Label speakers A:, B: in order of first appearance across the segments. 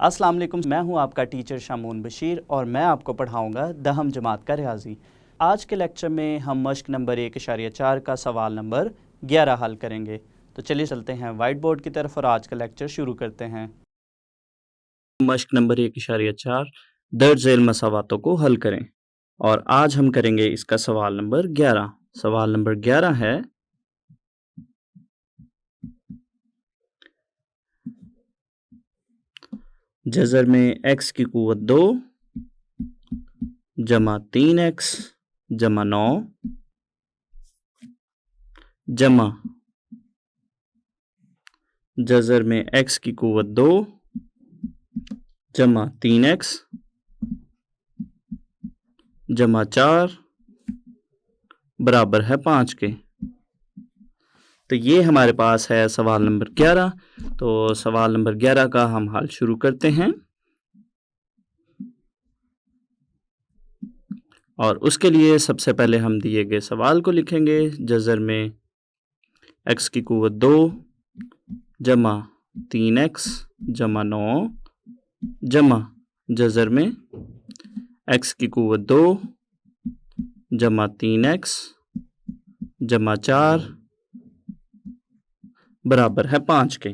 A: अस्सलाम वालेकुम, मैं हूं आपका टीचर शामून बशीर और मैं आपको पढ़ाऊंगा दहम जमात का रियाजी। आज के लेक्चर में हम मश्क नंबर 1.4 का सवाल नंबर 11 हल करेंगे। तो चलिए चलते हैं वाइट बोर्ड की तरफ और आज का लेक्चर शुरू करते हैं। मश्क नंबर 1.4 दर्ज झेल मसावातों को हल करें और आज हम करेंगे इसका सवाल नंबर 11। सवाल नंबर 11 है, जज़र में x की कुव्वत 2 जमा 3x जमा 9 जमा जज़र में x की कुव्वत 2 जमा 3x जमा 4 बराबर है 5 के। तो ये हमारे पास है सवाल नंबर 11। तो सवाल नंबर 11 का हम हल शुरू करते हैं और उसके लिए सबसे पहले हम दिए गए सवाल को लिखेंगे। जज़र में x की कुव्वत 2 जमा 3x जमा 9 जमा जज़र में x की कुव्वत 2 जमा 3x जमा 4 बराबर है 5 के।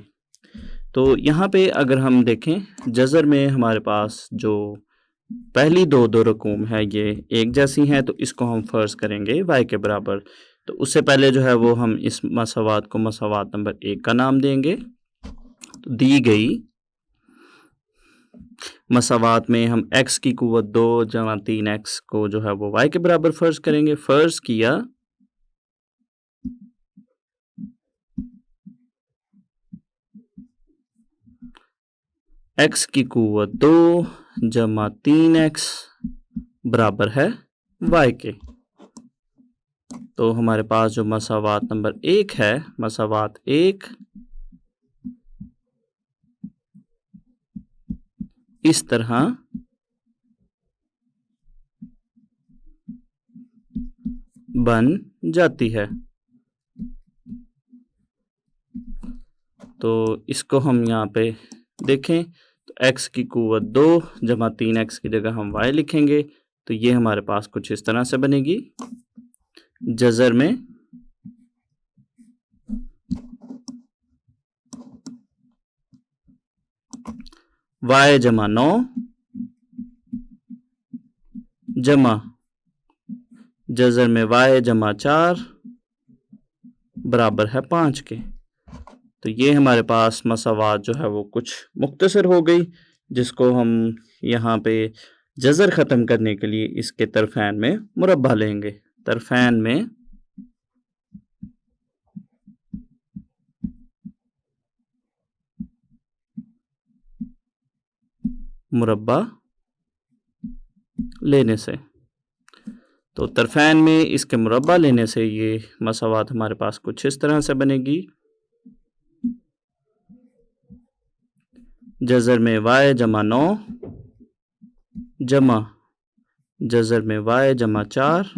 A: तो यहाँ पे अगर हम देखें जज़र में हमारे पास जो पहली दो रकूम है ये एक जैसी हैं, तो इसको हम फ़र्ज़ करेंगे y के बराबर। तो उससे पहले जो है वो हम इस मसावात को मसावात नंबर 1 का नाम देंगे। तो दी गई मसावात में हम x की कुव्वत 2 जमा 3x को जो है वो y के बराबर फ़र्ज़ करेंगे। फ़र्ज़ किया x की कुव्वत 2 जमा 3x बराबर है y के। तो हमारे पास जो मसावात नंबर 1 है, मसावात 1 इस तरह बन जाती है। तो इसको हम यहाँ पे देखें तो x की कुव्वत 2 जमा 3x की जगह हम y लिखेंगे। तो ये हमारे पास कुछ इस तरह से बनेगी। जज़र में y जमा 9 जमा जज़र में y जमा 4 बराबर है 5 के। तो ये हमारे पास मसावात जो है वो कुछ मुख्तसर हो गई, जिसको हम यहाँ पे जज़र ख़त्म करने के लिए इसके तरफ़ैन में मुरब्बा लेंगे। तरफ़ैन में मुरब्बा लेने से, तो तरफ़ैन में इसके मुरब्बा लेने से ये मसावात हमारे पास कुछ इस तरह से बनेगी। जज़र में y जमा 9 जमा जज़र में y जमा 4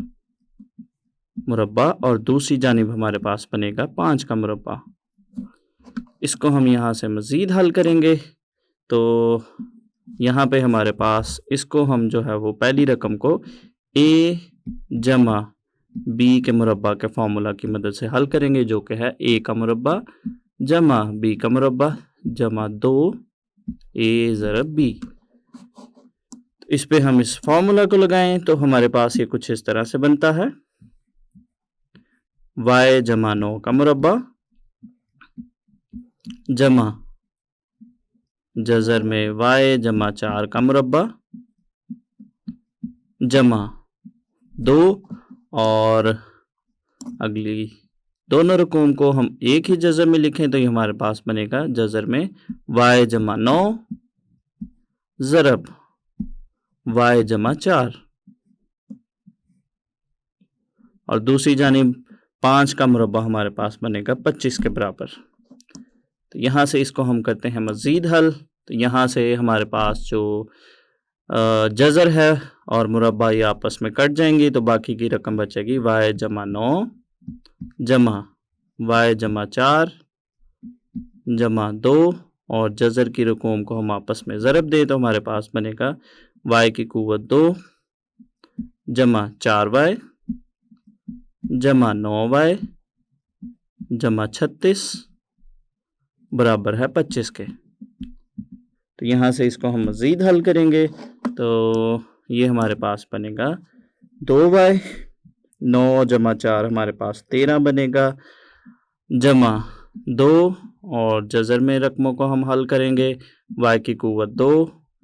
A: मुरब्बा और दूसरी जानिब हमारे पास बनेगा 5 का मुरब्बा। इसको हम यहाँ से मज़ीद हल करेंगे। तो यहाँ पे हमारे पास इसको हम जो है वो पहली रकम को a जमा b के मुरब्बा के फार्मूला की मदद से हल करेंगे, जो कि है a का मुरब्बा जमा b का मुरब्बा जमा 2 a ज़रब b। तो इस पे हम इस फार्मूला को लगाएं तो हमारे पास ये कुछ इस तरह से बनता है। y जमा 9 का मुरब्बा जमा जज़र में y जमा 4 का मुरब्बा जमा 2 और अगली दोनों रकूम को हम एक ही जज़र में लिखें तो ये हमारे पास बनेगा जज़र में y जमा 9 ज़रब y जमा 4 और दूसरी जानिब 5 का मुरब्बा हमारे पास बनेगा 25 के बराबर। तो यहाँ से इसको हम करते हैं मज़ीद हल। तो यहाँ से हमारे पास जो जज़र है और मुरब्बा ये आपस में कट जाएंगी, तो बाकी की रकम बचेगी y जमा 9 जमा y जमा 4 जमा 2 और जज़र की रकूम को हम आपस में ज़रब दें तो हमारे पास बनेगा y की क़ुव्वत 2 जमा 4y जमा 9y जमा 36 बराबर है 25 के। तो यहाँ से इसको हम मज़ीद हल करेंगे तो ये हमारे पास बनेगा 2y 9 जमा 4 हमारे पास 13 बनेगा जमा 2 और जज़र में रकमों को हम हल करेंगे y की क़ुव्वत 2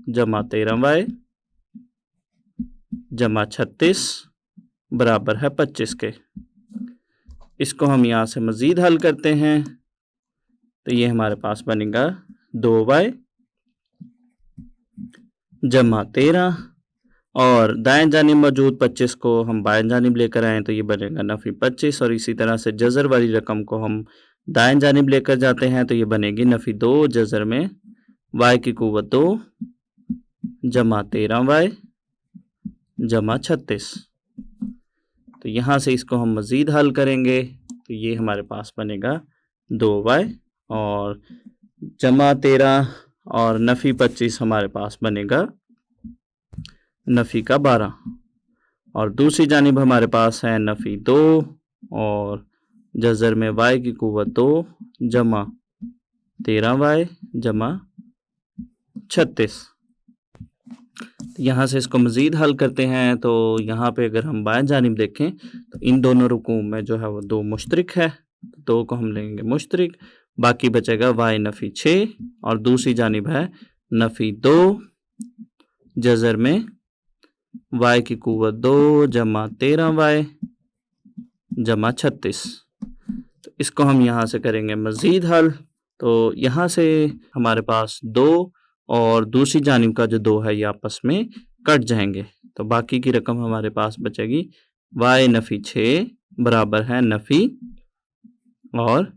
A: जमा 13y जमा 36 बराबर है 25 के। इसको हम यहाँ से मज़ीद हल करते हैं तो ये हमारे पास बनेगा 2y जमा 13 और दाएं जानिब मौजूद 25 को हम बाएं जानिब लेकर आएँ तो ये बनेगा नफ़ी 25 और इसी तरह से जज़र वाली रकम को हम दाएं जानिब लेकर जाते हैं तो ये बनेगी नफ़ी 2 जज़र में y की क़ुव्वत 2 जमा 13y जमा 36। तो यहाँ से इसको हम मज़ीद हल करेंगे तो ये हमारे पास बनेगा 2y और जमा 13 और नफ़ी 25 हमारे पास बनेगा नफ़ी का 12 और दूसरी जानिब हमारे पास है नफ़ी 2 और जज़र में y की क़ुव्वत 2 जमा 13y जमा 36। यहाँ से इसको मज़ीद हल करते हैं तो यहाँ पे अगर हम बाएं जानिब देखें तो इन दोनों रकूम में जो है वो 2 मुश्तरिक है, 2 को हम लेंगे मुश्तरिक, बाकी बचेगा y नफ़ी 6 और दूसरी जानिब है नफ़ी 2 जज़र में y की क़ुव्वत 2 जमा 13y जमा 36। तो इसको हम यहाँ से करेंगे मज़ीद हल तो यहाँ से हमारे पास 2 और दूसरी जानिब का जो 2 है ये आपस में कट जाएंगे तो बाकी की रकम हमारे पास बचेगी y नफ़ी 6 बराबर है नफ़ी और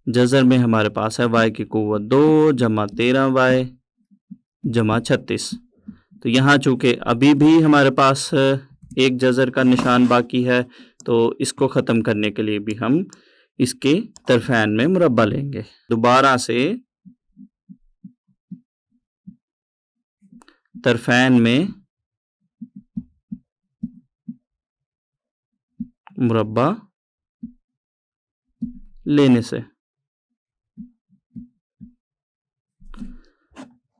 A: जज़र में हमारे पास है y की क़ुव्वत 2 जमा 13y जमा 36। तो यहाँ चूँकि अभी भी हमारे पास एक जज़र का निशान बाकी है तो इसको ख़त्म करने के लिए भी हम इसके तरफ़ैन में मुरब्बा लेंगे। दोबारा से तरफ़ैन में मुरब्बा लेने से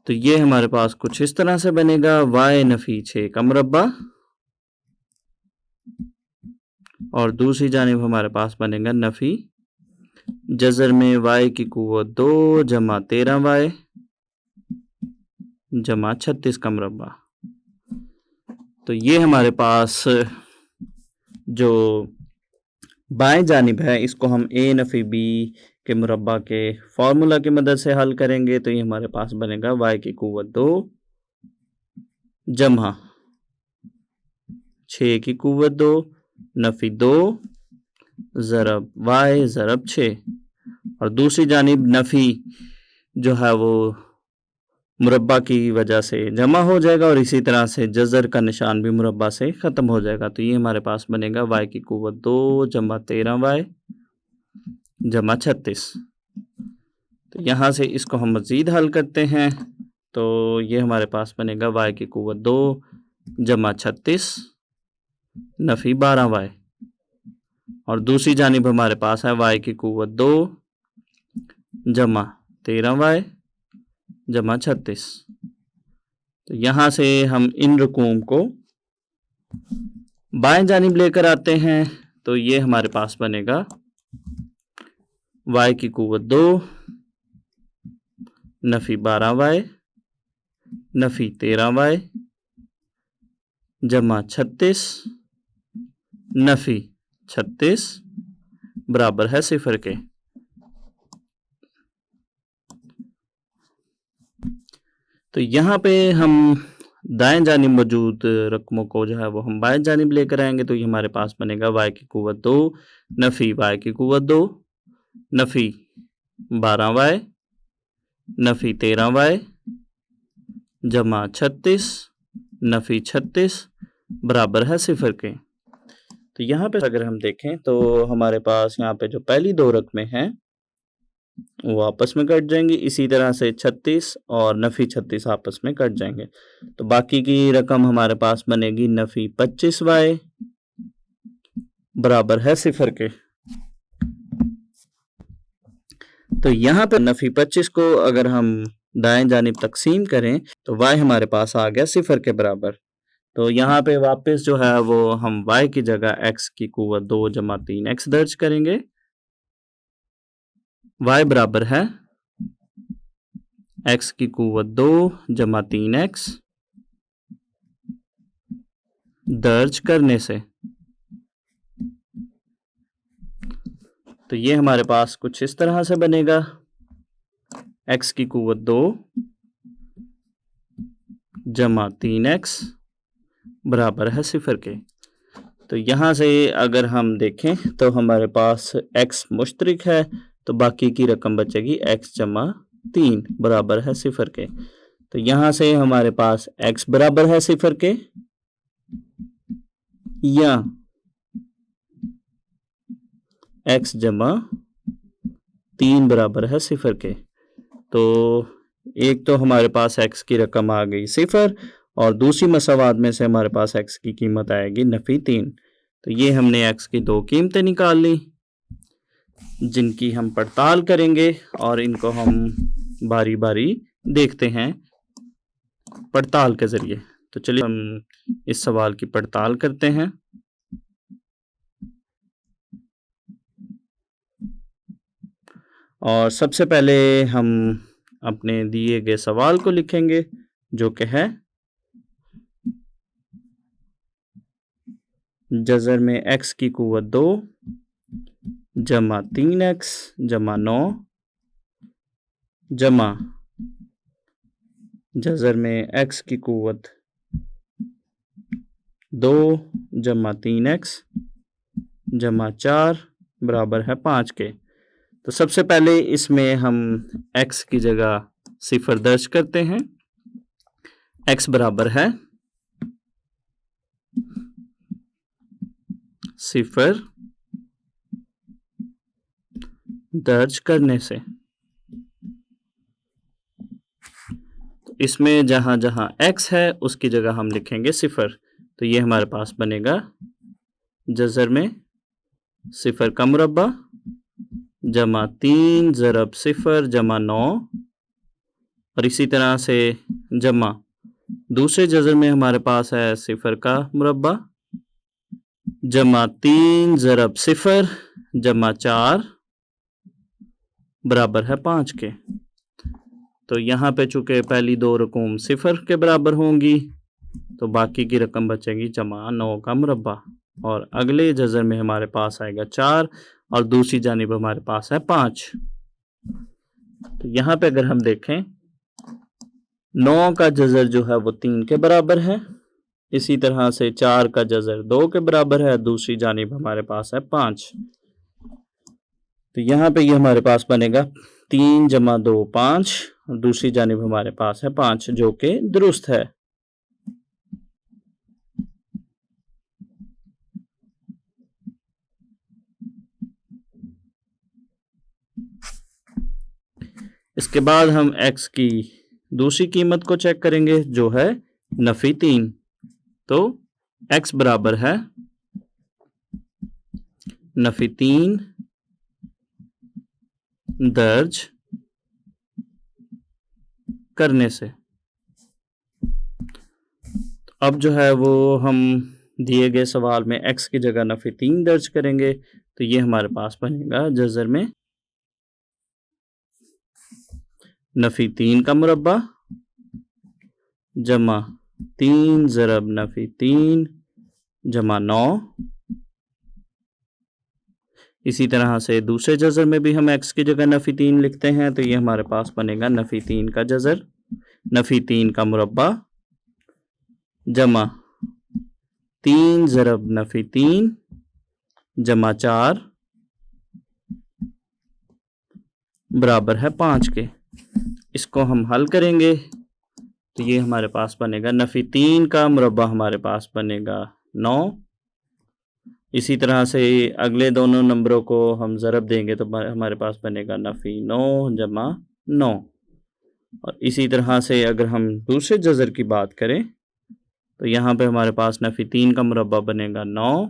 A: तो ये हमारे पास कुछ इस तरह से बनेगा y नफ़ी 6 का मुरब्बा और दूसरी जानिब हमारे पास बनेगा नफ़ी जज़र में y की क़ुव्वत 2 जमा 13y जमा 36 का मुरब्बा। तो ये हमारे पास जो बाएं जानिब है इसको हम a नफ़ी b के मुरब्बा के फार्मूला की मदद से हल करेंगे तो ये हमारे पास बनेगा y की क़ुव्वत 2 जमा 6 की क़ुव्वत 2 नफ़ी 2 ज़रब y ज़रब 6 और दूसरी जानिब नफ़ी जो है वो मुरब्बा की वजह से जमा हो जाएगा और इसी तरह से जज़र का निशान भी मुरब्बा से ख़त्म हो जाएगा। तो ये हमारे पास बनेगा y की क़ुव्वत 2 जमा 13y जमा 36। तो यहाँ से इसको हम मज़ीद हल करते हैं तो ये हमारे पास बनेगा y की क़ुव्वत 2 जमा 36 नफ़ी 12y और दूसरी जानिब हमारे पास है y की क़ुव्वत 2 जमा 13y जमा 36। तो यहाँ से हम इन रकूम को बाएं जानिब लेकर आते हैं तो ये हमारे पास बनेगा y की क़ुव्वत 2 नफ़ी 12y नफ़ी 13y जमा 36 नफ़ी 36 बराबर है 0 के। तो यहाँ पे हम दाएं जानिब मौजूद रकमों को जो है वो हम बाएं जानिब लेकर आएंगे तो ये हमारे पास बनेगा y की क़ुव्वत 2 नफ़ी y की क़ुव्वत 2 नफ़ी 12y नफ़ी 13y जमा 36 नफ़ी 36 बराबर है 0 के। तो यहाँ पे अगर हम देखें तो हमारे पास यहाँ पे जो पहली 2 रकमें हैं वो आपस में कट जाएंगी। इसी तरह से 36 और नफ़ी 36 आपस में कट जाएंगे। तो बाकी की रकम हमारे पास बनेगी नफ़ी 25y बराबर है 0 के। तो यहाँ पे नफ़ी 25 को अगर हम दाएं जानिब तकसीम करें तो y हमारे पास आ गया 0 के बराबर। तो यहाँ पे वापस जो है वो हम y की जगह x की कुव्वत 2 जमा 3x दर्ज करेंगे। y बराबर है x की कुव्वत 2 जमा 3x दर्ज करने से। तो ये हमारे पास कुछ इस तरह से बनेगा, x की कुव्वत 2 जमा 3x बराबर है 0 के। तो यहाँ से अगर हम देखें तो हमारे पास x मुश्तरिक है, तो बाकी की रकम बचेगी x जमा 3 बराबर है 0 के। तो यहाँ से हमारे पास x बराबर है 0 के या x जमा 3 बराबर है 0 के। तो एक तो हमारे पास x की रकम आ गई 0 और दूसरी मसावात में से हमारे पास x की कीमत आएगी नफ़ी 3। तो ये हमने x की दो कीमतें निकाल ली जिनकी हम पड़ताल करेंगे और इनको हम बारी बारी देखते हैं पड़ताल के ज़रिए। तो चलिए हम इस सवाल की पड़ताल करते हैं। और सबसे पहले हम अपने दिए गए सवाल को लिखेंगे जो कि है जज़र में x की कुव्वत 2 जमा 3x जमा 9 जमा जज़र में x की कुव्वत 2 जमा 3x जमा 4 बराबर है 5 के। तो सबसे पहले इसमें हम x की जगह 0 दर्ज करते हैं। x बराबर है 0 दर्ज करने से। तो इसमें जहाँ जहाँ x है उसकी जगह हम लिखेंगे 0। तो ये हमारे पास बनेगा जज़र में 0 का मुरब्बा जमा 3 ज़रब 0 जमा 9 और इसी तरह से जमा दूसरे जज़र में हमारे पास है 0 का मुरब्बा जमा 3 ज़रब 0 जमा 4 बराबर है 5 के। तो यहाँ पे चूँकि पहली दो रकूम 0 के बराबर होंगी तो बाकी की रकम बचेगी जमा 9 का मुरब्बा और अगले जज़र में हमारे पास आएगा 4 और दूसरी जानिब हमारे पास है 5। तो यहाँ पे अगर हम देखें 9 का जज़र जो है वो 3 के बराबर है, इसी तरह से 4 का जज़र 2 के बराबर है, दूसरी जानिब हमारे पास है 5। तो यहाँ पे ये हमारे पास बनेगा 3 जमा 2 5 और दूसरी जानिब हमारे पास है 5 जो कि दुरुस्त है। इसके बाद हम x की दूसरी कीमत को चेक करेंगे जो है नफ़ी 3। तो x बराबर है नफ़ी 3 दर्ज करने से। अब जो है वो हम दिए गए सवाल में x की जगह नफ़ी 3 दर्ज करेंगे। तो ये हमारे पास बनेगा जज़र में नफ़ी 3 का मुरब्बा जमा 3 ज़रब नफ़ी 3 जमा 9। इसी तरह से दूसरे जज़र में भी हम x की जगह नफ़ी 3 लिखते हैं। तो ये हमारे पास बनेगा नफ़ी 3 का जज़र नफ़ी 3 का मुरब्बा जमा 3 ज़रब नफ़ी 3 जमा 4 बराबर है 5 के। इसको हम हल करेंगे तो ये हमारे पास बनेगा नफ़ी 3 का मुरब्बा हमारे पास बनेगा 9 इसी तरह से अगले दोनों नंबरों को हम ज़रब देंगे तो हमारे पास बनेगा नफ़ी 9 जमा 9। और इसी तरह से अगर हम दूसरे जज़र की बात करें तो यहाँ पे हमारे पास नफ़ी 3 का मुरब्बा बनेगा 9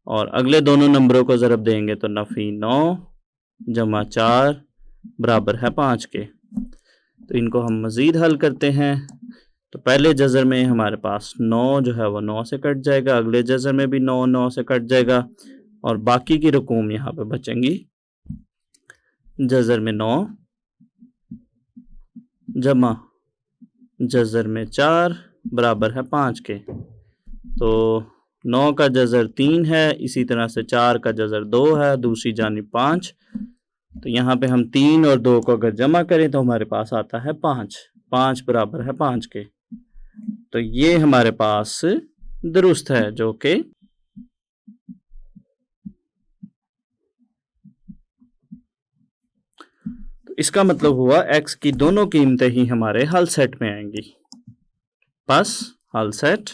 A: और अगले दोनों नंबरों को ज़रब देंगे तो नफ़ी 9 जमा 4 बराबर है 5 के। तो इनको हम मज़ीद हल करते हैं। तो पहले जज़र में हमारे पास 9 जो है वो 9 से कट जाएगा, अगले जज़र में भी 9 9 से कट जाएगा और बाकी की रकूम यहाँ पे बचेंगी। जज़र में 9 जमा जज़र में 4 बराबर है 5 के। तो 9 का जज़र 3 है, इसी तरह से 4 का जज़र 2 है, दूसरी जानिब 5। तो यहाँ पे हम 3 और 2 को अगर जमा करें तो हमारे पास आता है 5। 5 बराबर है 5 के। तो ये हमारे पास दुरुस्त है, जो कि तो इसका मतलब हुआ x की दोनों कीमतें ही हमारे हल सेट में आएंगी। बस हल सेट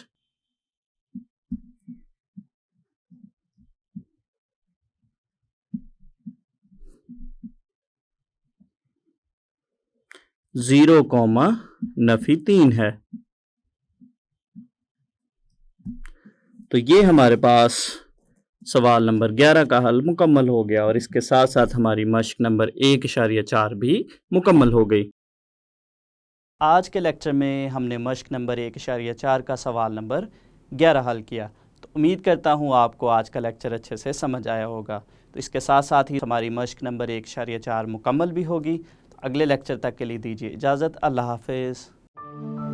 A: ज़ीरो कॉमा नफ़ी 3 है। तो ये हमारे पास सवाल नंबर 11 का हल मुकम्मल हो गया और इसके साथ साथ हमारी मश्क नंबर 1.4 भी मुकम्मल हो गई।
B: आज के लेक्चर में हमने मश्क नंबर 1.4 का सवाल नंबर 11 हल किया। तो उम्मीद करता हूँ आपको आज का लेक्चर अच्छे से समझ आया होगा। तो इसके साथ साथ ही हमारी मश्क नंबर 1.4 मुकम्मल भी होगी। तो अगले लेक्चर तक के लिए दीजिए इजाज़त। अल्लाह हाफ़िज़।